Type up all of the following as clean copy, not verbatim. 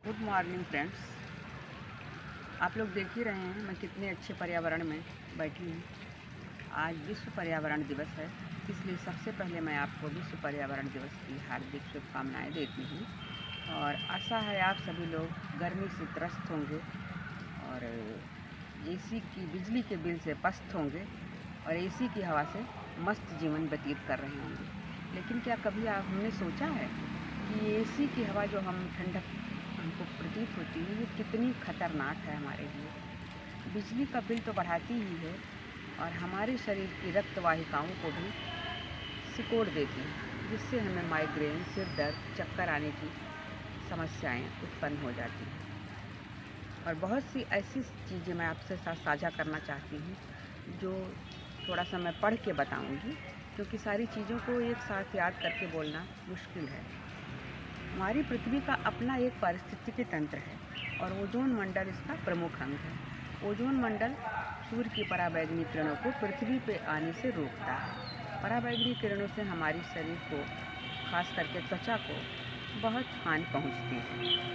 Good morning friends. आप लोग देख ही रहे हैं मैं कितने अच्छे पर्यावरण में बैठी हूँ। आज विश्व पर्यावरण दिवस है, इसलिए सबसे पहले मैं आपको विश्व पर्यावरण दिवस की हार्दिक शुभकामनाएं देती हूँ। और आशा है आप सभी लोग गर्मी से त्रस्त होंगे और एसी की बिजली के बिल से पस्त होंगे और एसी की हवा से मस्त जीवन व्यतीत कर रहे होंगे। लेकिन क्या कभी हमने सोचा है कि एसी की हवा जो हम ठंडक हमको प्रतीत होती है, ये कितनी खतरनाक है हमारे लिए। बिजली का बिल तो बढ़ाती ही है और हमारे शरीर की रक्त वाहिकाओं को भी सिकोड़ देती है, जिससे हमें माइग्रेन, सिर दर्द, चक्कर आने की समस्याएं उत्पन्न हो जाती हैं। और बहुत सी ऐसी चीज़ें मैं आपसे साथ साझा करना चाहती हूँ, जो थोड़ा सा मैं पढ़ के बताऊँगी, क्योंकि सारी चीज़ों को एक साथ याद करके बोलना मुश्किल है। हमारी पृथ्वी का अपना एक पारिस्थितिकी तंत्र है और ओजोन मंडल इसका प्रमुख अंग है। ओजोन मंडल सूर्य की पराबैंगनी किरणों को पृथ्वी पर आने से रोकता है। पराबैंगनी किरणों से हमारे शरीर को, खास करके त्वचा को, बहुत हानि पहुंचती है।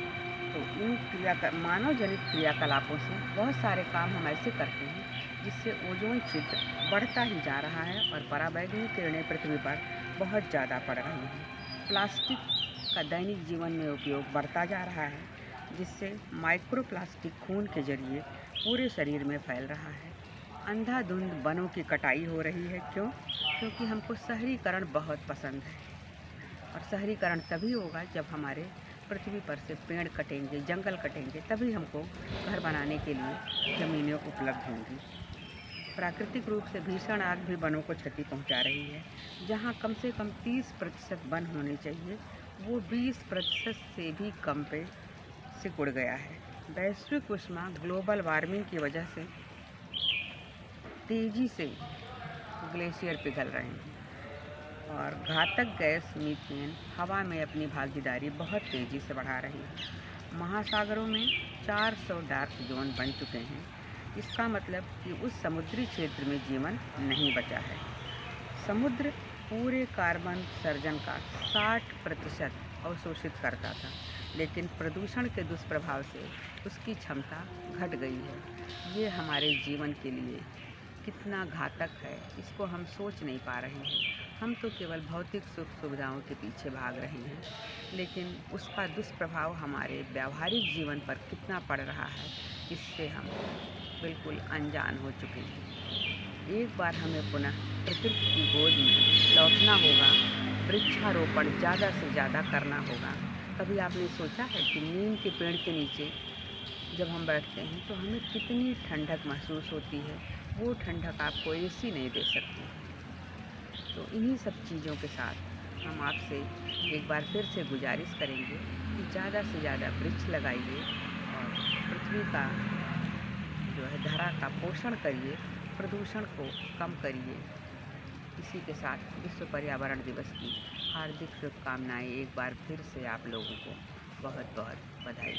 तो इन मानव जनित क्रियाकलापों से बहुत सारे काम हम ऐसे करते हैं जिससे ओजोन छिद्र बढ़ता ही जा रहा है और पराबैंगनी किरणें पृथ्वी पर बहुत ज़्यादा पड़ रही हैं। प्लास्टिक का दैनिक जीवन में उपयोग बढ़ता जा रहा है, जिससे माइक्रोप्लास्टिक खून के जरिए पूरे शरीर में फैल रहा है। अंधाधुंध वनों की कटाई हो रही है। क्यों? क्योंकि हमको शहरीकरण बहुत पसंद है और शहरीकरण तभी होगा जब हमारे पृथ्वी पर से पेड़ कटेंगे, जंगल कटेंगे, तभी हमको घर बनाने के लिए ज़मीनें उपलब्ध होंगी। प्राकृतिक रूप से भीषण आग भी वनों को क्षति पहुंचा रही है। जहां कम से कम 30% वन होने चाहिए, वो 20% से भी कम पे सिकुड़ गया है। वैश्विक उष्मा ग्लोबल वार्मिंग की वजह से तेज़ी से ग्लेशियर पिघल रहे हैं और घातक गैस मीथेन हवा में अपनी भागीदारी बहुत तेज़ी से बढ़ा रही है। महासागरों में 400 डार्क जोन बन चुके हैं। इसका मतलब कि उस समुद्री क्षेत्र में जीवन नहीं बचा है। समुद्र पूरे कार्बन उत्सर्जन का 60% अवशोषित करता था, लेकिन प्रदूषण के दुष्प्रभाव से उसकी क्षमता घट गई है। ये हमारे जीवन के लिए कितना घातक है, इसको हम सोच नहीं पा रहे हैं। हम तो केवल भौतिक सुख सुविधाओं के पीछे भाग रहे हैं, लेकिन उसका दुष्प्रभाव हमारे व्यावहारिक जीवन पर कितना पड़ रहा है, इससे हम बिल्कुल अनजान हो चुके हैं। एक बार हमें पुनः प्रकृति की गोद में लौटना होगा। वृक्षारोपण ज़्यादा से ज़्यादा करना होगा। कभी आपने सोचा है कि नीम के पेड़ के नीचे जब हम बैठते हैं तो हमें कितनी ठंडक महसूस होती है? वो ठंडक आपको एसी नहीं दे सकती। तो इन्हीं सब चीज़ों के साथ हम आपसे एक बार फिर से गुजारिश करेंगे कि ज़्यादा से ज़्यादा वृक्ष लगाइए और पृथ्वी का जो है धरा का पोषण करिए, प्रदूषण को कम करिए। इसी के साथ विश्व पर्यावरण दिवस की हार्दिक शुभकामनाएं एक बार फिर से आप लोगों को बहुत बहुत बधाई।